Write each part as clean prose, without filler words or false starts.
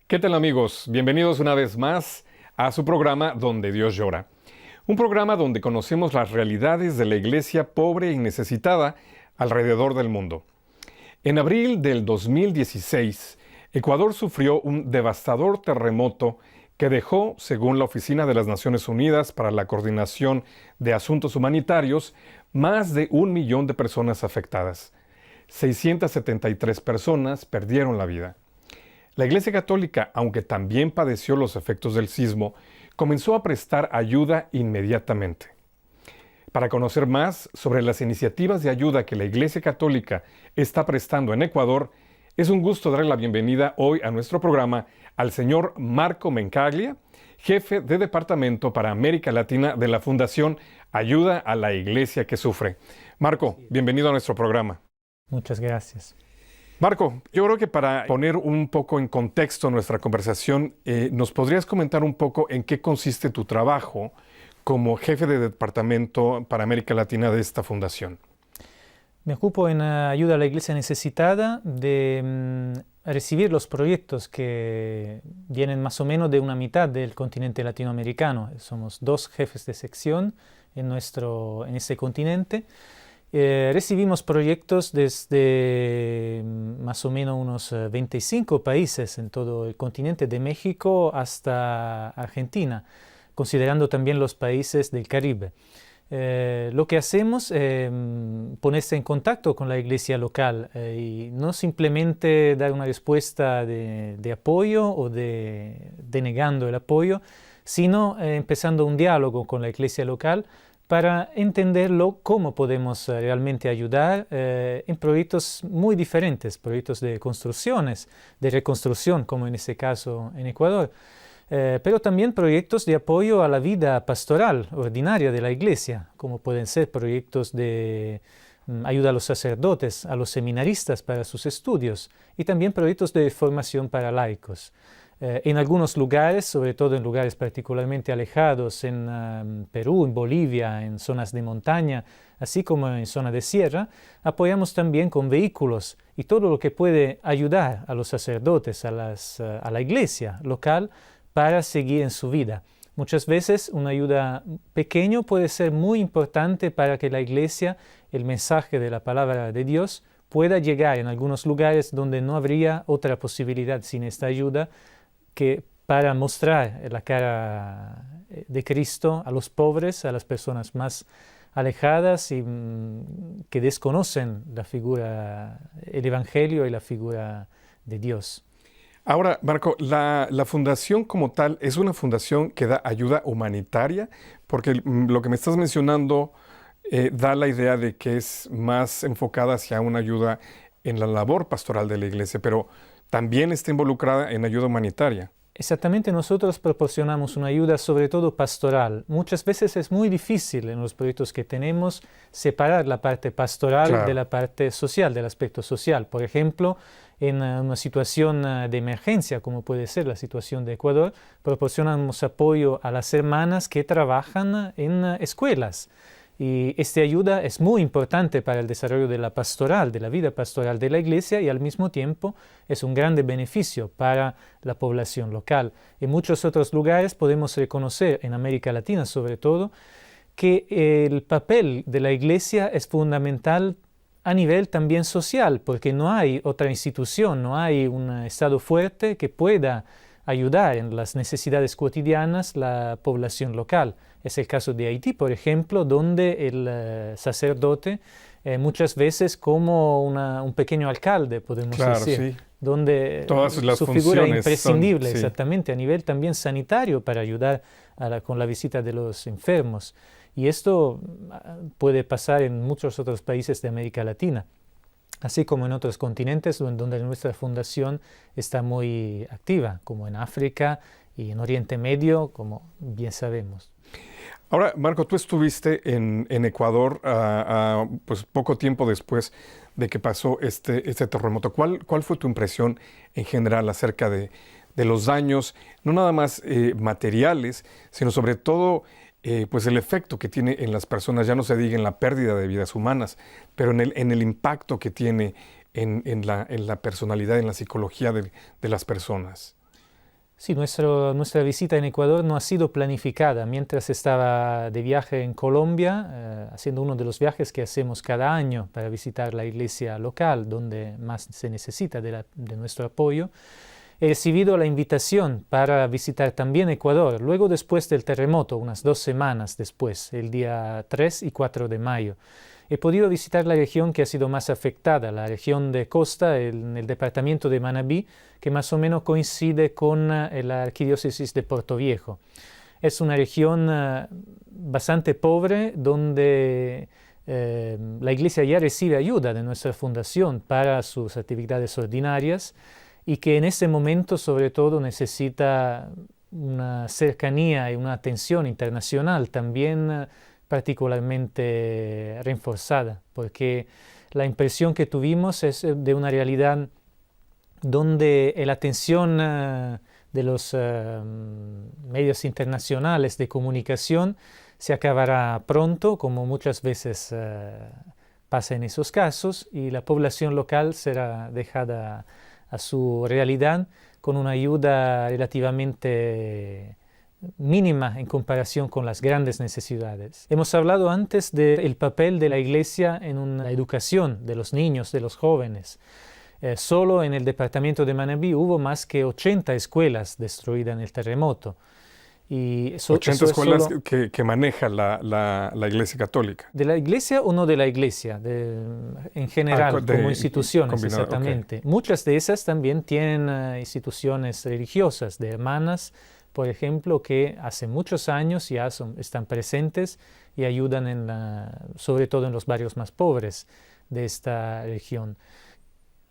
¿Qué tal amigos? Bienvenidos una vez más a su programa Donde Dios llora. Un programa donde conocemos las realidades de la iglesia pobre y necesitada alrededor del mundo. En abril del 2016, Ecuador sufrió un devastador terremoto que dejó, según la Oficina de las Naciones Unidas para la Coordinación de Asuntos Humanitarios, más de 1 millón de personas afectadas. 673 personas perdieron la vida. La Iglesia Católica, aunque también padeció los efectos del sismo, comenzó a prestar ayuda inmediatamente. Para conocer más sobre las iniciativas de ayuda que la Iglesia Católica está prestando en Ecuador, es un gusto darle la bienvenida hoy a nuestro programa al señor Marco Mencaglia, jefe de Departamento para América Latina de la Fundación Ayuda a la Iglesia que Sufre. Marco, bienvenido a nuestro programa. Muchas gracias. Marco, yo creo que para poner un poco en contexto nuestra conversación, ¿nos podrías comentar un poco en qué consiste tu trabajo como jefe de departamento para América Latina de esta fundación? Me ocupo en ayuda a la iglesia necesitada de recibir los proyectos que vienen más o menos de una mitad del continente latinoamericano. Somos 2 jefes de sección en este continente. Recibimos proyectos desde más o menos unos 25 países en todo el continente, de México hasta Argentina, considerando también los países del Caribe. Lo que hacemos es ponerse en contacto con la iglesia local y no simplemente dar una respuesta de apoyo o denegando el apoyo, sino empezando un diálogo con la iglesia local para entenderlo cómo podemos realmente ayudar en proyectos muy diferentes, proyectos de construcciones, de reconstrucción, como en este caso en Ecuador, pero también proyectos de apoyo a la vida pastoral ordinaria de la iglesia, como pueden ser proyectos de ayuda a los sacerdotes, a los seminaristas para sus estudios, y también proyectos de formación para laicos. En algunos lugares, sobre todo en lugares particularmente alejados, en Perú, en Bolivia, en zonas de montaña, así como en zona de sierra, apoyamos también con vehículos y todo lo que puede ayudar a los sacerdotes, a la iglesia local, para seguir en su vida. Muchas veces una ayuda pequeña puede ser muy importante para que la iglesia, el mensaje de la palabra de Dios, pueda llegar en algunos lugares donde no habría otra posibilidad sin esta ayuda, que para mostrar la cara de Cristo a los pobres, a las personas más alejadas y que desconocen la figura, el Evangelio y la figura de Dios. Ahora, Marco, la fundación como tal es una fundación que da ayuda humanitaria, porque lo que me estás mencionando da la idea de que es más enfocada hacia una ayuda en la labor pastoral de la iglesia, pero también está involucrada en ayuda humanitaria. Exactamente, nosotros proporcionamos una ayuda sobre todo pastoral. Muchas veces es muy difícil en los proyectos que tenemos separar la parte pastoral de la parte social, del aspecto social. Por ejemplo, en una situación de emergencia, como puede ser la situación de Ecuador, proporcionamos apoyo a las hermanas que trabajan en escuelas. Y esta ayuda es muy importante para el desarrollo de la pastoral, de la vida pastoral de la iglesia, y al mismo tiempo es un grande beneficio para la población local. En muchos otros lugares podemos reconocer, en América Latina sobre todo, que el papel de la iglesia es fundamental a nivel también social, porque no hay otra institución, no hay un Estado fuerte que pueda ayudar en las necesidades cotidianas la población local. Es el caso de Haití, por ejemplo, donde el sacerdote muchas veces como un pequeño alcalde, podemos decir, sí. donde Todas las su figura es imprescindible, son, sí. exactamente, a nivel también sanitario para ayudar con la visita de los enfermos. Y esto puede pasar en muchos otros países de América Latina, así como en otros continentes donde nuestra fundación está muy activa, como en África y en Oriente Medio, como bien sabemos. Ahora, Marco, tú estuviste en Ecuador pues poco tiempo después de que pasó este terremoto. ¿Cuál fue tu impresión en general acerca de los daños, no nada más materiales, sino sobre todo pues el efecto que tiene en las personas? Ya no se diga en la pérdida de vidas humanas, pero en el impacto que tiene en la personalidad, en la psicología de las personas? Sí, nuestra visita en Ecuador no ha sido planificada. Mientras estaba de viaje en Colombia, haciendo uno de los viajes que hacemos cada año para visitar la iglesia local, donde más se necesita de nuestro apoyo, he recibido la invitación para visitar también Ecuador, luego después del terremoto, unas 2 semanas después, el día 3 y 4 de mayo. He podido visitar la región que ha sido más afectada, la región de costa, en el departamento de Manabí, que más o menos coincide con la arquidiócesis de Portoviejo. Es una región bastante pobre donde la iglesia ya recibe ayuda de nuestra fundación para sus actividades ordinarias y que en ese momento sobre todo necesita una cercanía y una atención internacional también particularmente reforzada, porque la impresión que tuvimos es de una realidad donde la atención de los medios internacionales de comunicación se acabará pronto, como muchas veces pasa en esos casos, y la población local será dejada a su realidad con una ayuda relativamente mínima en comparación con las grandes necesidades. Hemos hablado antes del papel de la Iglesia en la educación de los niños, de los jóvenes. Solo en el departamento de Manabí hubo más que 80 escuelas destruidas en el terremoto. Y 80 escuelas que maneja la Iglesia Católica. ¿De la Iglesia o no de la Iglesia? En general, como instituciones, exactamente. Okay. Muchas de esas también tienen instituciones religiosas, de hermanas, por ejemplo, que hace muchos años ya están presentes y ayudan sobre todo en los barrios más pobres de esta región.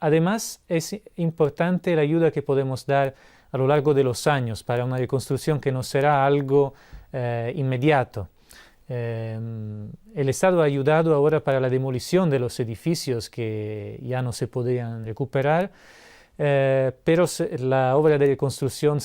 Además, es importante la ayuda que podemos dar a lo largo de los años para una reconstrucción que no será algo inmediato. El Estado ha ayudado ahora para la demolición de los edificios que ya no se podían recuperar, pero la obra de reconstrucción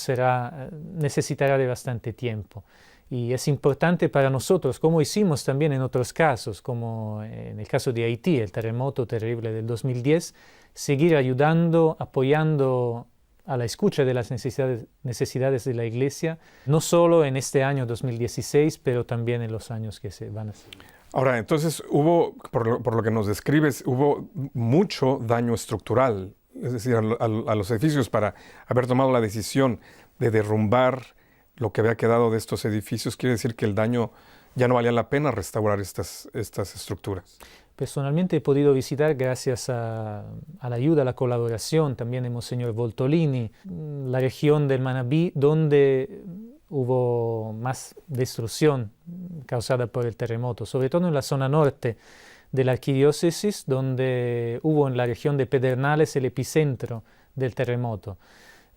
necesitará de bastante tiempo. Y es importante para nosotros, como hicimos también en otros casos, como en el caso de Haití, el terremoto terrible del 2010, seguir ayudando, apoyando a la escucha de las necesidades de la Iglesia, no solo en este año 2016, pero también en los años que se van a seguir. Ahora, entonces por lo que nos describes, hubo mucho daño estructural, es decir, a los edificios, para haber tomado la decisión de derrumbar lo que había quedado de estos edificios. Quiere decir que el daño ya no valía la pena restaurar estas estructuras. Personalmente he podido visitar, gracias a la ayuda, a la colaboración también de Monseñor Voltolini, la región del Manabí, donde hubo más destrucción causada por el terremoto, sobre todo en la zona norte de la arquidiócesis, donde hubo en la región de Pedernales el epicentro del terremoto.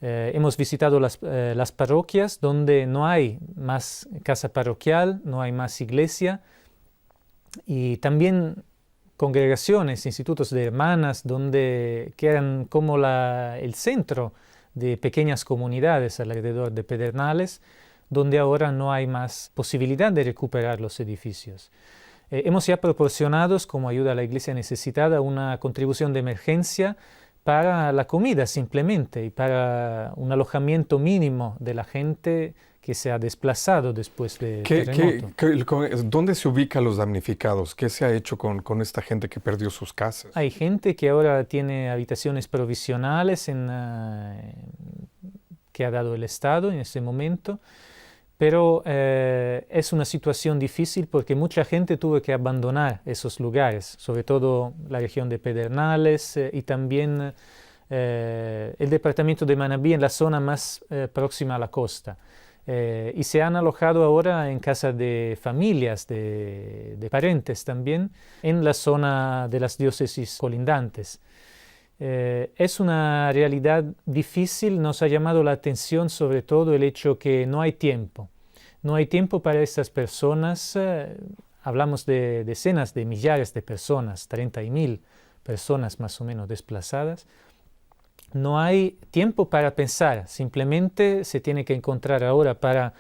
Hemos visitado las parroquias donde no hay más casa parroquial, no hay más iglesia, y también congregaciones, institutos de hermanas, que eran como el centro de pequeñas comunidades alrededor de Pedernales, donde ahora no hay más posibilidad de recuperar los edificios. Hemos ya proporcionado, como ayuda a la Iglesia necesitada, una contribución de emergencia para la comida simplemente y para un alojamiento mínimo de la gente que se ha desplazado después del terremoto. ¿Dónde se ubican los damnificados? ¿Qué se ha hecho con esta gente que perdió sus casas? Hay gente que ahora tiene habitaciones provisionales que ha dado el Estado en este momento, pero es una situación difícil porque mucha gente tuvo que abandonar esos lugares, sobre todo la región de Pedernales y también el departamento de Manabí en la zona más próxima a la costa. Y se han alojado ahora en casa de familias, de parientes también, en la zona de las diócesis colindantes. Es una realidad difícil. Nos ha llamado la atención sobre todo el hecho que no hay tiempo. No hay tiempo para estas personas. Hablamos de decenas de millares de personas, 30.000 personas más o menos desplazadas. No hay tiempo para pensar, simplemente se tiene que encontrar ahora para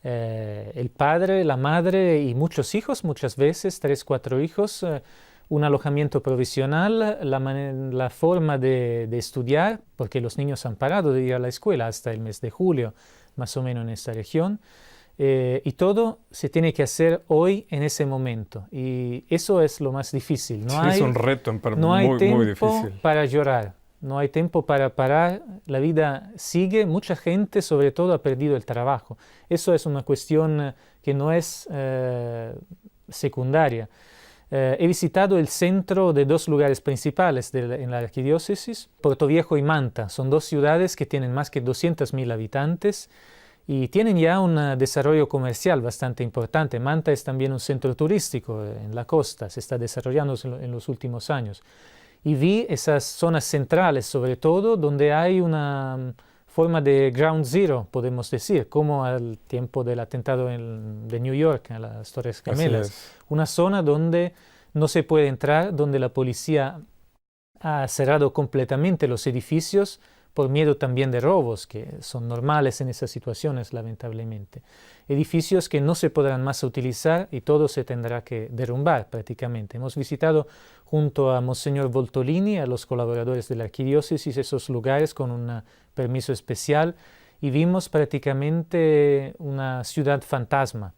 el padre, la madre y muchos hijos, muchas veces, 3, 4 hijos, un alojamiento provisional, la forma de estudiar, porque los niños han parado de ir a la escuela hasta el mes de julio, más o menos en esta región. Y todo se tiene que hacer hoy, en ese momento. Y eso es lo más difícil. Sí, es un reto no hay muy tiempo difícil. para llorar, no hay tiempo para parar. La vida sigue. Mucha gente, sobre todo, ha perdido el trabajo. Eso es una cuestión que no es secundaria. He visitado el centro de dos lugares principales en la arquidiócesis, Portoviejo y Manta. Son dos ciudades que tienen más que 200.000 habitantes y tienen ya un desarrollo comercial bastante importante. Manta es también un centro turístico en la costa, se está desarrollando en los últimos años. Y vi esas zonas centrales, sobre todo, donde hay una forma de ground zero, podemos decir, como al tiempo del atentado de New York, a las Torres Gemelas. Una zona donde no se puede entrar, donde la policía ha cerrado completamente los edificios por miedo también de robos, que son normales en esas situaciones, lamentablemente. Edificios que no se podrán más utilizar y todo se tendrá que derrumbar prácticamente. Hemos visitado junto a Monseñor Voltolini, a los colaboradores de la arquidiócesis, esos lugares con un permiso especial y vimos prácticamente una ciudad fantasma,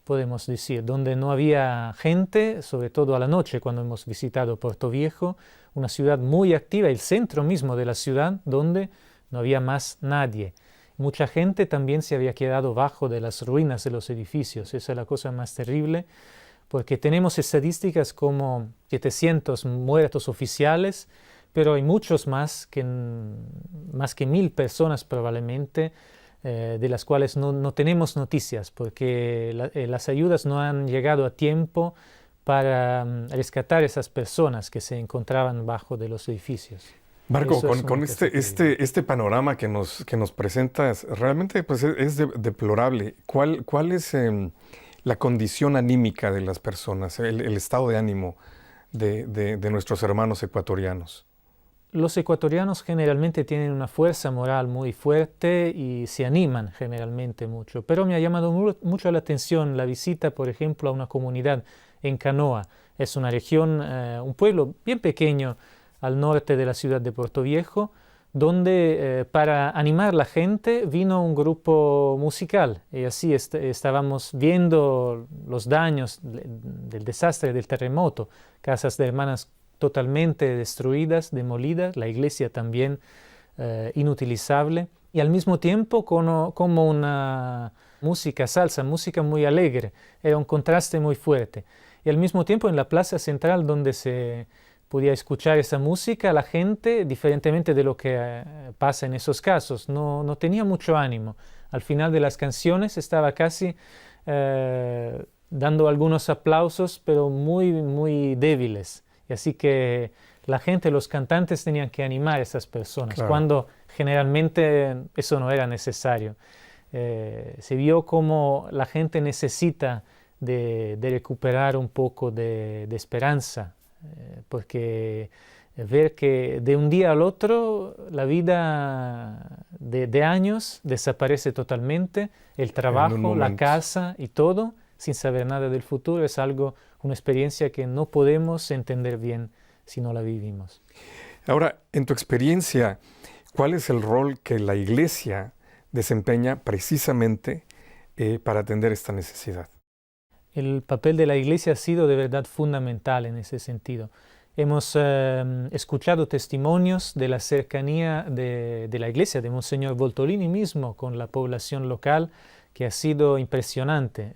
podemos decir, donde no había gente, sobre todo a la noche cuando hemos visitado Portoviejo, una ciudad muy activa, el centro mismo de la ciudad, donde no había más nadie. Mucha gente también se había quedado bajo de las ruinas de los edificios. Esa es la cosa más terrible, porque tenemos estadísticas como 700 muertos oficiales, pero hay muchos más que 1.000 personas probablemente, de las cuales no tenemos noticias, porque las ayudas no han llegado a tiempo para rescatar esas personas que se encontraban bajo de los edificios. Marco, con este panorama que nos presentas, realmente pues, es deplorable. ¿Cuál es la condición anímica de las personas, el estado de ánimo de nuestros hermanos ecuatorianos? Los ecuatorianos generalmente tienen una fuerza moral muy fuerte y se animan generalmente mucho, pero me ha llamado mucho la atención la visita, por ejemplo, a una comunidad en Canoa. Es una región, un pueblo bien pequeño al norte de la ciudad de Portoviejo, donde para animar a la gente vino un grupo musical y así estábamos viendo los daños del desastre del terremoto, casas de hermanas totalmente destruidas, demolidas, la iglesia también inutilizable y al mismo tiempo como una música, salsa, música muy alegre, era un contraste muy fuerte. Y al mismo tiempo en la plaza central donde se podía escuchar esa música, la gente, diferentemente de lo que pasa en esos casos, no tenía mucho ánimo. Al final de las canciones estaba casi dando algunos aplausos, pero muy débiles. Y así que la gente, los cantantes tenían que animar a esas personas, claro, cuando generalmente eso no era necesario. Se vio como la gente necesita de recuperar un poco de esperanza, porque ver que de un día al otro la vida de años desaparece totalmente, el trabajo, la casa y todo, sin saber nada del futuro, es una experiencia que no podemos entender bien si no la vivimos. Ahora, en tu experiencia, ¿cuál es el rol que la Iglesia desempeña precisamente para atender esta necesidad? El papel de la Iglesia ha sido de verdad fundamental en ese sentido. Hemos escuchado testimonios de la cercanía de la Iglesia, de Monseñor Voltolini mismo, con la población local, que ha sido impresionante.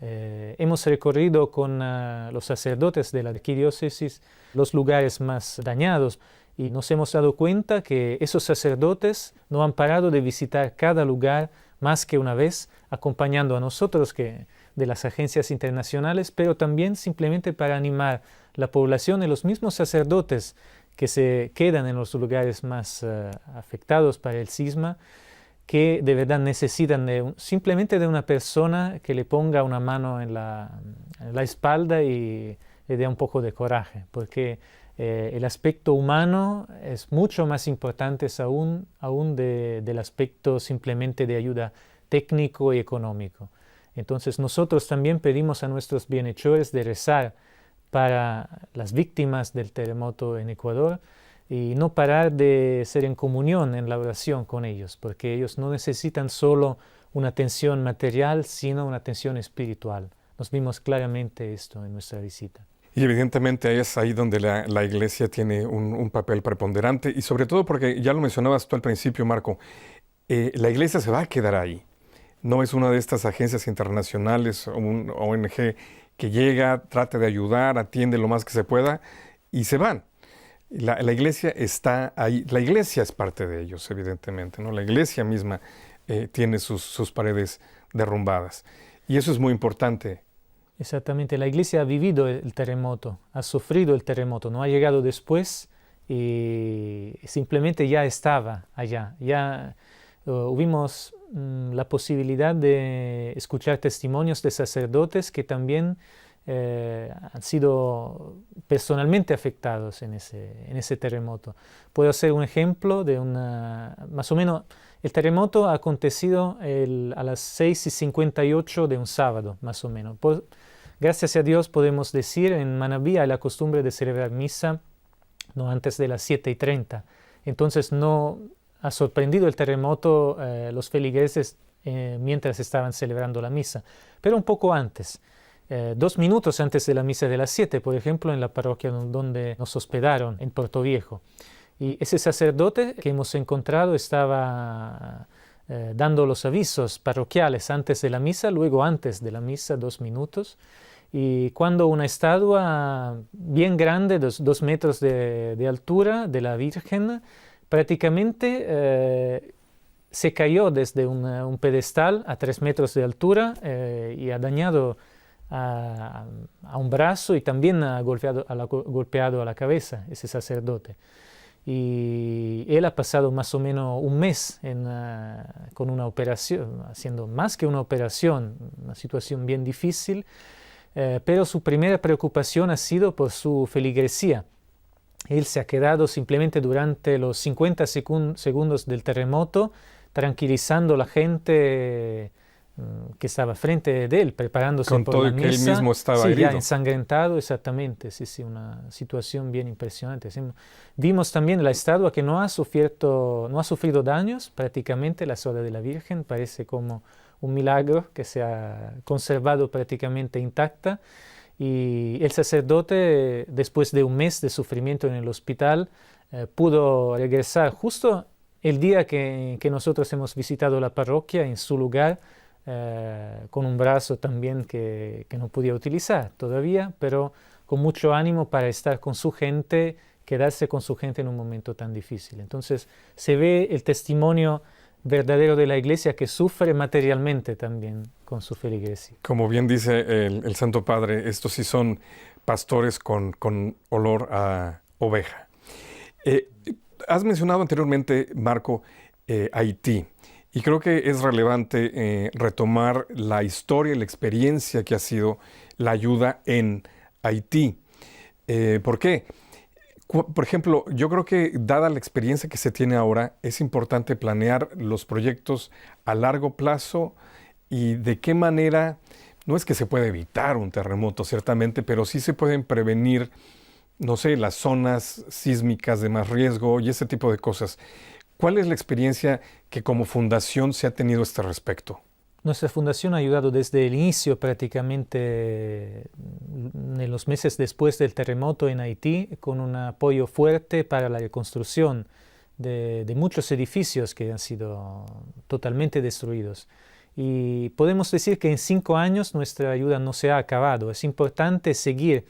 Hemos recorrido con los sacerdotes de la arquidiócesis los lugares más dañados y nos hemos dado cuenta que esos sacerdotes no han parado de visitar cada lugar más que una vez, acompañando a nosotros de las agencias internacionales, pero también simplemente para animar la población y los mismos sacerdotes que se quedan en los lugares más afectados para el sisma, que de verdad necesitan simplemente de una persona que le ponga una mano en la espalda y le dé un poco de coraje, porque el aspecto humano es mucho más importante aún del aspecto simplemente de ayuda técnico y económico. Entonces nosotros también pedimos a nuestros bienhechores de rezar para las víctimas del terremoto en Ecuador y no parar de ser en comunión en la oración con ellos, porque ellos no necesitan solo una atención material, sino una atención espiritual. Nos vimos claramente esto en nuestra visita. Y evidentemente es ahí donde la Iglesia tiene un papel preponderante, y sobre todo porque ya lo mencionabas tú al principio, Marco, la Iglesia se va a quedar ahí. No es una de estas agencias internacionales o un ONG que llega, trata de ayudar, atiende lo más que se pueda y se van. La Iglesia está ahí. La Iglesia es parte de ellos, evidentemente, ¿no? La Iglesia misma tiene sus paredes derrumbadas. Y eso es muy importante. Exactamente, la Iglesia ha vivido el terremoto, ha sufrido el terremoto, no ha llegado después y simplemente ya estaba allá. Ya hubimos la posibilidad de escuchar testimonios de sacerdotes que también han sido personalmente afectados en ese terremoto. Puedo hacer un ejemplo de más o menos, el terremoto ha acontecido a las 6:58 de un sábado, más o menos. Gracias a Dios podemos decir, en Manabí hay la costumbre de celebrar misa no antes de las 7:30. Entonces no ha sorprendido el terremoto los feligreses mientras estaban celebrando la misa, pero un poco antes. 2 minutos antes de la misa de las 7, por ejemplo, en la parroquia donde nos hospedaron, en Puerto Viejo. Y ese sacerdote que hemos encontrado estaba dando los avisos parroquiales antes de la misa, luego antes de la misa, 2 minutos. Y cuando una estatua bien grande, 2 metros de altura, de la Virgen, prácticamente se cayó desde un pedestal a 3 metros de altura y ha dañado a un brazo y también ha golpeado a la cabeza ese sacerdote. Y él ha pasado más o menos un mes con una operación, haciendo más que una operación, una situación bien difícil, pero su primera preocupación ha sido por su feligresía. Él se ha quedado simplemente durante los 50 segundos del terremoto, tranquilizando a la gente que estaba frente de él, preparándose con por todo la que misa. él mismo estaba sí, herido. Ya ensangrentado, exactamente. Sí, una situación bien impresionante. Sí. Vimos también la estatua que no ha sufrido daños, prácticamente la sola de la Virgen, parece como un milagro que se ha conservado prácticamente intacta. Y el sacerdote, después de un mes de sufrimiento en el hospital, pudo regresar justo el día que nosotros hemos visitado la parroquia en su lugar, con un brazo también que no podía utilizar todavía, pero con mucho ánimo para estar con su gente, quedarse con su gente en un momento tan difícil. Entonces se ve el testimonio verdadero de la Iglesia que sufre materialmente también con su feligresía. Como bien dice el Santo Padre, estos sí son pastores con olor a oveja. Has mencionado anteriormente, Marco, Haití. Y creo que es relevante retomar la historia y la experiencia que ha sido la ayuda en Haití. ¿Por qué? Por ejemplo, yo creo que dada la experiencia que se tiene ahora, es importante planear los proyectos a largo plazo y de qué manera, no es que se pueda evitar un terremoto ciertamente, pero sí se pueden prevenir, no sé, las zonas sísmicas de más riesgo y ese tipo de cosas. ¿Cuál es la experiencia que como fundación se ha tenido a este respecto? Nuestra fundación ha ayudado desde el inicio, prácticamente en los meses después del terremoto en Haití, con un apoyo fuerte para la reconstrucción de muchos edificios que han sido totalmente destruidos. Y podemos decir que en 5 años nuestra ayuda no se ha acabado. Es importante seguir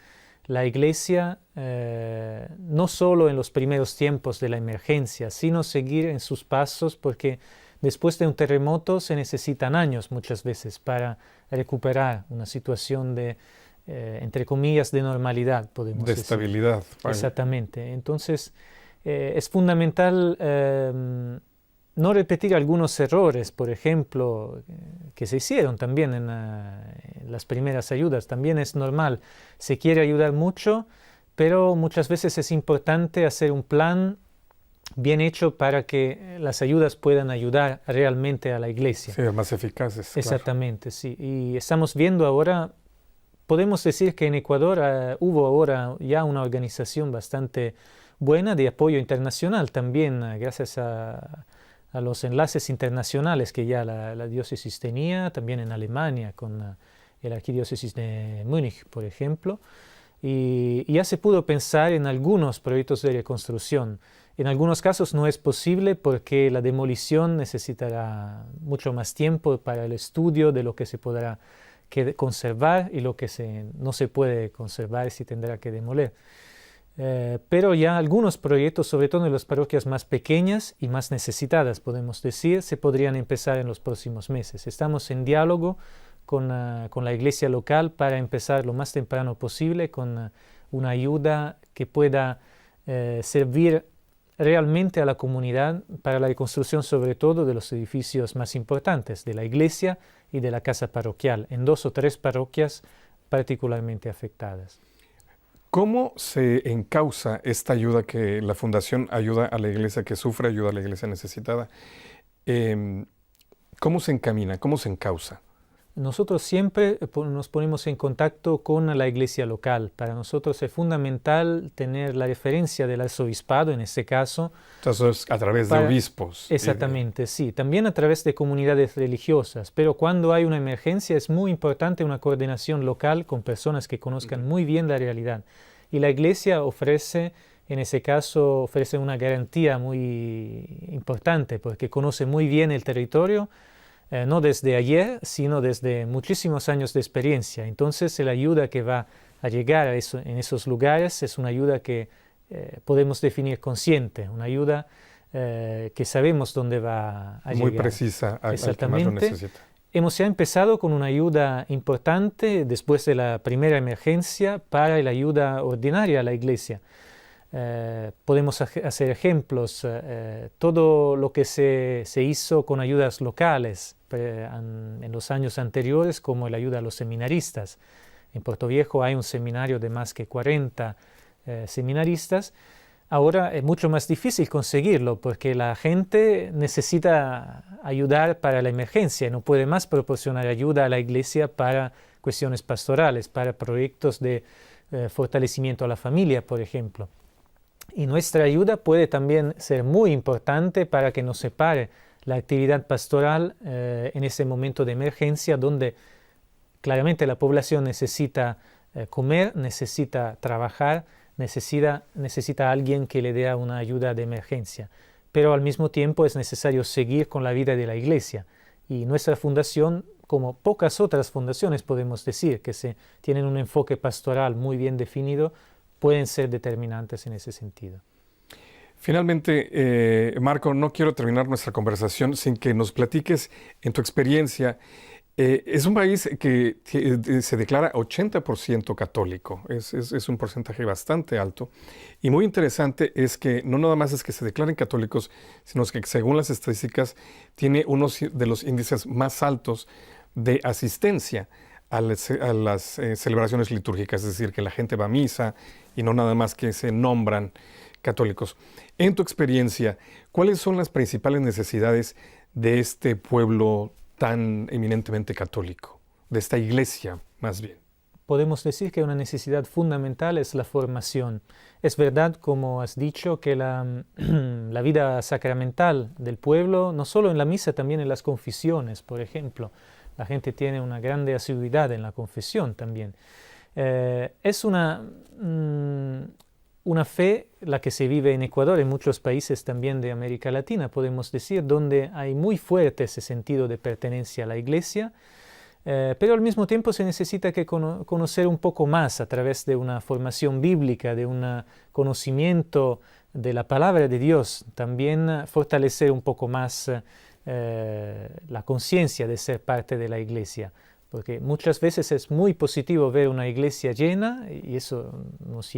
la Iglesia no solo en los primeros tiempos de la emergencia, sino seguir en sus pasos, porque después de un terremoto se necesitan años muchas veces para recuperar una situación de, entre comillas, de normalidad, podemos decir. De estabilidad. Exactamente. Entonces es fundamental no repetir algunos errores, por ejemplo, que se hicieron también en las primeras ayudas. También es normal, se quiere ayudar mucho, pero muchas veces es importante hacer un plan bien hecho para que las ayudas puedan ayudar realmente a la Iglesia. Sí, más eficaces. Exactamente, claro. Sí. Y estamos viendo ahora podemos decir que en Ecuador hubo ahora ya una organización bastante buena de apoyo internacional también, gracias a los enlaces internacionales que ya la diócesis tenía, también en Alemania con la arquidiócesis de Múnich, por ejemplo, y ya se pudo pensar en algunos proyectos de reconstrucción. En algunos casos no es posible porque la demolición necesitará mucho más tiempo para el estudio de lo que se podrá conservar y lo que no se puede conservar se tendrá que demoler. Pero ya algunos proyectos, sobre todo en las parroquias más pequeñas y más necesitadas, podemos decir, se podrían empezar en los próximos meses. Estamos en diálogo con la iglesia local para empezar lo más temprano posible con una ayuda que pueda servir realmente a la comunidad para la reconstrucción sobre todo de los edificios más importantes, de la iglesia y de la casa parroquial, en 2 o 3 parroquias particularmente afectadas. ¿Cómo se encausa esta ayuda que la Fundación ayuda a la iglesia que sufre, ayuda a la iglesia necesitada? ¿Cómo se encamina? ¿Cómo se encausa? Nosotros siempre nos ponemos en contacto con la iglesia local. Para nosotros es fundamental tener la referencia del arzobispado, en este caso. Entonces, a través de obispos. Exactamente, sí. También a través de comunidades religiosas. Pero cuando hay una emergencia es muy importante una coordinación local con personas que conozcan muy bien la realidad. Y la iglesia ofrece, en ese caso, ofrece una garantía muy importante porque conoce muy bien el territorio. No desde ayer, sino desde muchísimos años de experiencia. Entonces, la ayuda que va a llegar en esos lugares es una ayuda que podemos definir consciente, una ayuda que sabemos dónde va a llegar. Muy precisa al que más lo necesita. Hemos ya empezado con una ayuda importante después de la primera emergencia para la ayuda ordinaria a la iglesia. Podemos hacer ejemplos, todo lo que se hizo con ayudas locales en los años anteriores, como la ayuda a los seminaristas. En Puerto Viejo hay un seminario de más que 40 seminaristas. Ahora es mucho más difícil conseguirlo porque la gente necesita ayudar para la emergencia, no puede más proporcionar ayuda a la iglesia para cuestiones pastorales, para proyectos de fortalecimiento a la familia, por ejemplo. Y nuestra ayuda puede también ser muy importante para que nos separe la actividad pastoral en ese momento de emergencia donde claramente la población necesita comer, necesita trabajar, necesita a alguien que le dé una ayuda de emergencia. Pero al mismo tiempo es necesario seguir con la vida de la iglesia. Y nuestra fundación, como pocas otras fundaciones podemos decir, que tienen un enfoque pastoral muy bien definido, pueden ser determinantes en ese sentido. Finalmente, Marco, no quiero terminar nuestra conversación sin que nos platiques en tu experiencia. Es un país que se declara 80% católico, es un porcentaje bastante alto. Y muy interesante es que no nada más es que se declaren católicos, sino que según las estadísticas tiene uno de los índices más altos de asistencia a las celebraciones litúrgicas, es decir, que la gente va a misa y no nada más que se nombran católicos. En tu experiencia, ¿cuáles son las principales necesidades de este pueblo tan eminentemente católico, de esta iglesia más bien? Podemos decir que una necesidad fundamental es la formación. Es verdad, como has dicho, que la vida sacramental del pueblo, no solo en la misa, también en las confesiones, por ejemplo, la gente tiene una grande asiduidad en la confesión también. Es una fe la que se vive en Ecuador, en muchos países también de América Latina, podemos decir, donde hay muy fuerte ese sentido de pertenencia a la iglesia, pero al mismo tiempo se necesita que conocer un poco más a través de una formación bíblica, de un conocimiento de la palabra de Dios, también fortalecer un poco más la conciencia de ser parte de la iglesia, porque muchas veces es muy positivo ver una iglesia llena y eso nos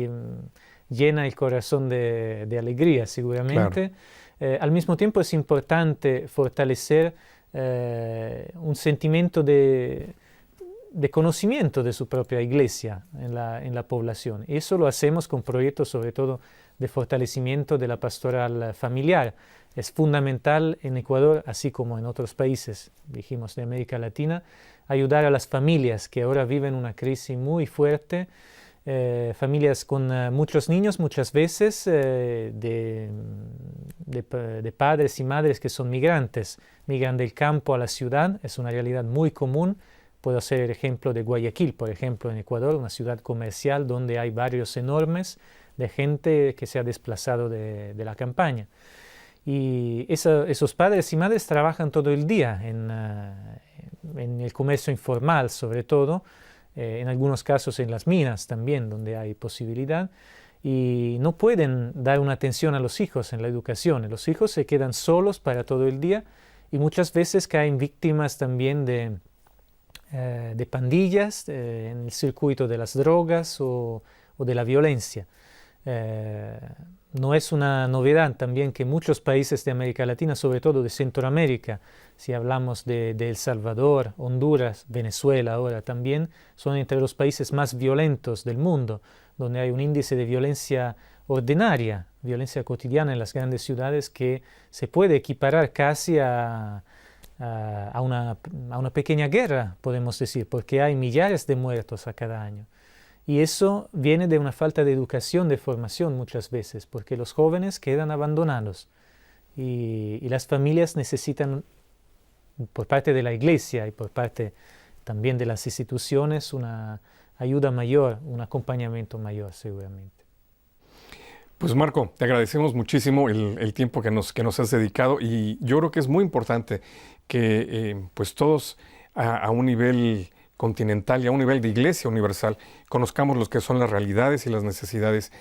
llena el corazón de alegría seguramente. Claro. Al mismo tiempo es importante fortalecer un sentimiento de conocimiento de su propia iglesia en la población. Y eso lo hacemos con proyectos sobre todo de fortalecimiento de la pastoral familiar. Es fundamental en Ecuador, así como en otros países, dijimos, de América Latina, ayudar a las familias que ahora viven una crisis muy fuerte, familias con muchos niños muchas veces, de padres y madres que son migrantes, migran del campo a la ciudad, es una realidad muy común. Puedo hacer el ejemplo de Guayaquil, por ejemplo, en Ecuador, una ciudad comercial donde hay barrios enormes de gente que se ha desplazado de la campaña. Y esos padres y madres trabajan todo el día en el comercio informal, sobre todo, en algunos casos en las minas también, donde hay posibilidad, y no pueden dar una atención a los hijos en la educación. Los hijos se quedan solos para todo el día y muchas veces caen víctimas también de pandillas, en el circuito de las drogas o de la violencia. No es una novedad también que muchos países de América Latina, sobre todo de Centroamérica, si hablamos de El Salvador, Honduras, Venezuela ahora también, son entre los países más violentos del mundo, donde hay un índice de violencia ordinaria, violencia cotidiana en las grandes ciudades que se puede equiparar casi a una pequeña guerra, podemos decir, porque hay millares de muertos a cada año. Y eso viene de una falta de educación, de formación muchas veces, porque los jóvenes quedan abandonados y las familias necesitan, por parte de la iglesia y por parte también de las instituciones, una ayuda mayor, un acompañamiento mayor seguramente. Pues Marco, te agradecemos muchísimo el tiempo que nos has dedicado y yo creo que es muy importante que pues todos a un nivel continental y a un nivel de iglesia universal conozcamos lo que son las realidades y las necesidades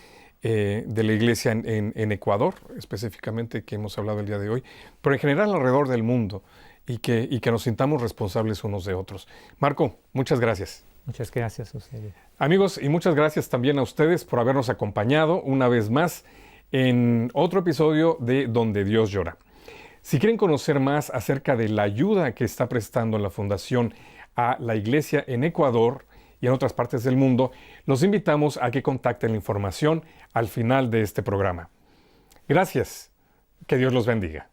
de la iglesia en Ecuador, específicamente que hemos hablado el día de hoy, pero en general alrededor del mundo y que nos sintamos responsables unos de otros. Marco, muchas gracias. Muchas gracias a ustedes. Amigos, y muchas gracias también a ustedes por habernos acompañado una vez más en otro episodio de Donde Dios Llora. Si quieren conocer más acerca de la ayuda que está prestando la Fundación a la Iglesia en Ecuador y en otras partes del mundo, los invitamos a que contacten la información al final de este programa. Gracias. Que Dios los bendiga.